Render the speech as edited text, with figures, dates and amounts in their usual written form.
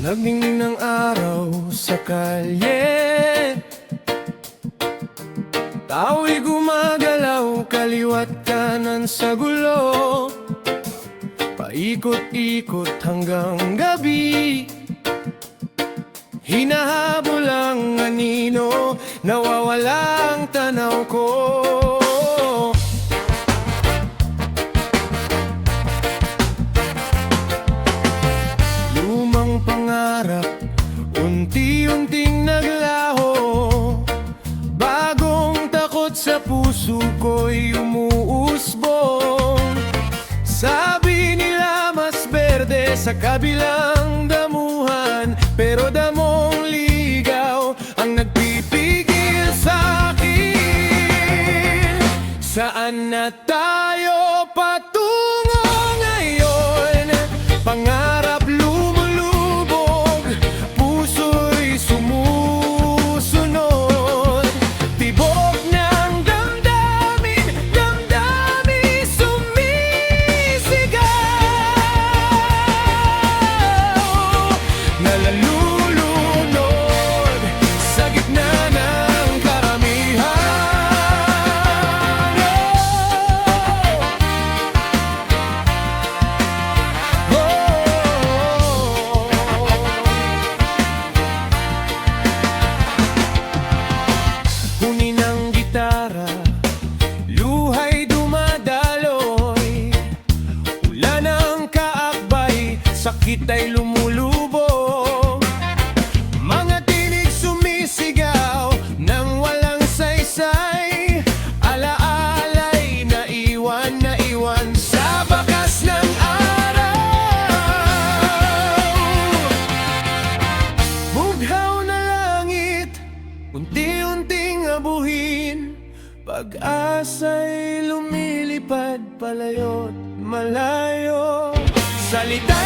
Laging ng araw sa kalye, tao'y gumagalaw kaliwat kanan sa gulo. Paikot-ikot hanggang gabi, hinahabol ang anino, nawawala ang tanaw ko. Lumang pangarap, unti-unting naglaho, bagong takot sa puso ko'y umuusbong. Sabi nila mas berde sa kabilang damuhan, pero damong ligaw ang nagpipigil sa'kin. Saan na tayo patungo ngayon? Pangarap lumulubog, puso'y sumusunod. Tibok ng damdamin, damdamin sumisigaw, nalalulunod sa gitna ng karamihan. Huni ng gitara, luhay dumadaloy, ulan ang kaakbay, sakit ay lumulubog. Mga tinig sumisigaw nang walang saysay, alaalay na iwan sa bakas ng araw. Bughaw na langit, unti-unting abuhin, pag-asa'y lumilipad palayo't malayo. Salita